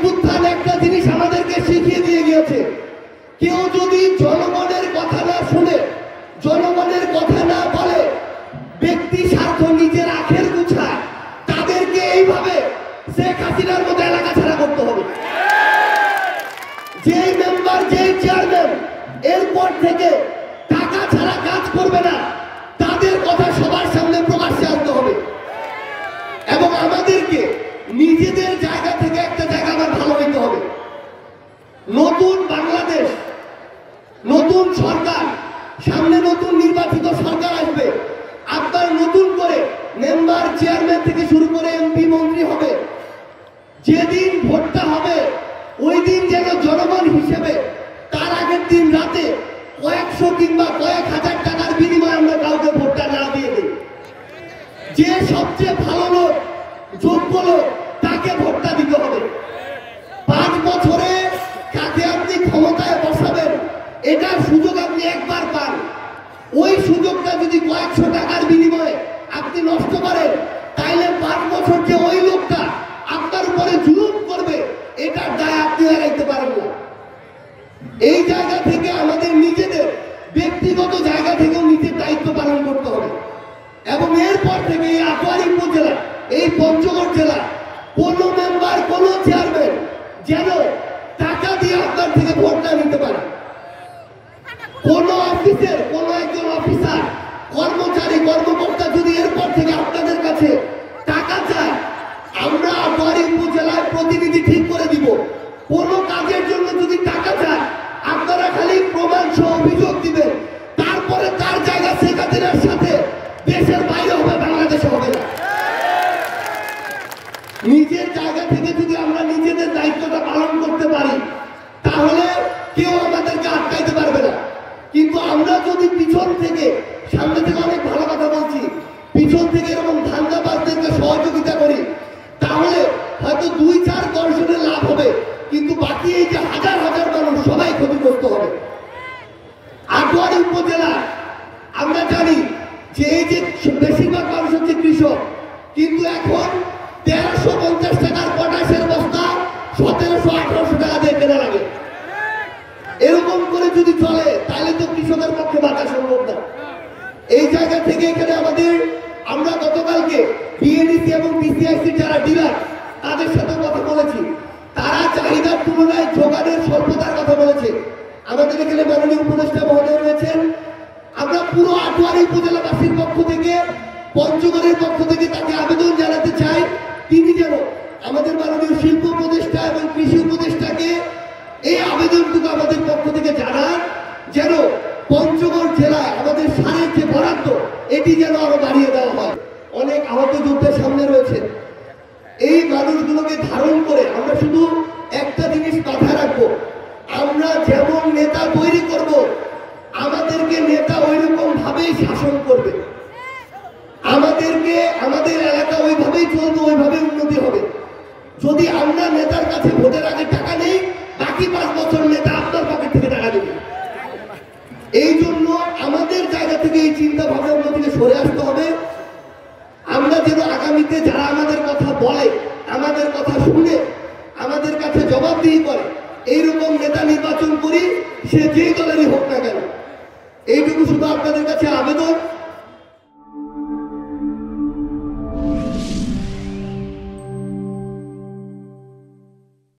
অভ্যুত্থান একটা জিনিস আমাদেরকে শিখিয়ে দিয়ে গিয়েছে, কেউ যদি জনগণের কথা না শুনে, জনগণের কথা না বলে, ব্যক্তি স্বার্থ নিজের আখের গুছায়, তাদেরকে এইভাবে শেখ হাসিনার মতো এলাকা ছাড়া করতে হবে। যে মেম্বার, যে চেয়ারম্যান এরপর থেকে টাকা ছাড়া কাজ করবে না, তাদের কথা সবার সামনে প্রকাশ্যে আনতে হবে। এবং আমাদেরকে নিজেদের জায়গা থেকে একটা জায়গা আবার ভালো হইতে হবে। নতুন বাংলাদেশ, নতুন সরকার, সামনে নতুন নির্বাচিত সরকার আসবে। আপনার নতুন করে মেম্বার, চেয়ারম্যান থেকে শুরু করে এমপি, মন্ত্রী হবে। যেদিন ভোটটা হবে ওই দিন যেন জনগণ হিসেবে তার আগের দিন রাতে কয়েকশো কিংবা কয়েক হাজার টাকার বিনিময়ে আমরা কাউকে ভোটটা না দিয়ে দিই। যে সবচেয়ে ভালো লোক, যোগ্য লোক, তাকে ভোটটা দিতে হবে। 5 বছরে কাকে আপনি ক্ষমতায় বসাবেন এটার সুযোগ আপনি একবার পান। ওই সুযোগটা যদি কয়েকশো টাকার বিনিময়ে আপনি নষ্ট করেন, তাইলে 5 বছর যে ওই লোকটা আপনার উপরে জুলুম করবে এটার দায় আপনি এড়াইতে পারেন না। এই জায়গা থেকে আমাদের নিজেদের ব্যক্তিগত জায়গা থেকেও নিজের দায়িত্ব পালন করতে হবে। এবং এরপর থেকে এই আটোয়ারী উপজেলা, এই পঞ্চগড় জেলা কোন মেম্বার, কোন চেয়ারম্যান যেন টাকা দিয়ে আপনার থেকে ভোট না নিতে পারে। কোন অফিসের কোন একজন অফিসার, কর্মচারী, কর্মকর্তা যদি এরপর থেকে আপনাদের কাছে টাকা চায়, আমরা আটোয়ারী উপজেলায় প্রতিনিধি ঠিক করে দিব। কোন কাজের জন্য যদি টাকা চায়, আপনারা খালি প্রমাণ সহ অভিযোগ দিবেন, তারপরে তার জায়গা শেখ হাসিনার সাথে দেশের বাইরে হবে, বাংলাদেশে হবে না। নিজের জায়গা থেকে যদি আমরা নিজেদের দায়িত্বটা পালন করতে পারি, তাহলে কেউ আমাদেরকে আটকাইতে পারবে না। কিন্তু আমরা যদি পিছন থেকে, সামনে থেকে অনেক ভালো কথা বলছি, পিছন থেকে এরকম ধান্দাবাজদেরকে সহযোগিতা করি, তাহলে হয়তো 2-4 দর্শনের লাভ হবে, কিন্তু বাকি এই যে হাজার হাজার মানুষ সবাই ক্ষতিগ্রস্ত হবে। আটোয়ারী উপজেলা আমরা জানি যে এই যে বেশিরভাগ মানুষ হচ্ছে কৃষক, কিন্তু এখন 1350 টাকার পটাশের বস্তা 1700-1800 টাকা দিয়ে কেনা লাগে। এরকম করে যদি চলে তাহলে তো কৃষকের পক্ষে বাঁচা সম্ভব না। এই জায়গা থেকে এখানে আমাদের, আমরা গতকালকে বিএডিসি এবং বিসিআইসি যারা ডিলার তাদের সাথে কথা বলেছি, তারা চাহিদার তুলনায় যোগানের স্বল্পতার কথা বলেছে। আমাদের এখানে মাননীয় উপদেষ্টা মহোদয় রয়েছেন। আমরা পুরো আটোয়ারী উপজেলাবাসীর পক্ষ থেকে, পঞ্চগড়ের পক্ষ থেকে তাকে আবেদন জানাতে চাই, তিনি যেন আমাদের মাননীয় শিল্প উপদেষ্টা এবং কৃষি উপদেষ্টাকে এই আবেদনটুকু আমাদের পক্ষ থেকে জানান, যেন পঞ্চগড় জেলায় আমাদের সারের যে বরাদ্দ এটি যেন আরো বাড়িয়ে দেওয়া হয়। অনেক আহত যোদ্ধার সামনে রয়েছে। এই মানুষগুলোকে ধারণ করে আমরা শুধু একটা জিনিস মাথায় রাখবো, আমরা যেমন নেতা তৈরি করব, আমাদেরকে নেতা ওইরকম ভাবেই শাসন করবে, আমাদেরকে আমাদের এলাকা ওইভাবেই চলবে, ওইভাবে উন্নতি হবে। যদি আমরা নেতার কাছে ভোটের আগে টাকা নেই, বাকি 5 বছর নেতা আপনার পকেট থেকে টাকা দেবে। এই জন্য আমাদের জায়গা থেকে এই চিন্তা ভাবনা থেকে সরে আসতে হবে। আমরা যেন আগামীতে যারা আমাদের কথা বলে, আমাদের কথা শুনে, আমাদের কাছে জবাবদিহি করে, এইরকম নেতা নির্বাচন করি, সে যেই দলেরই হোক না কেন। এইটুকু শুধু আপনাদের কাছে আবেদন।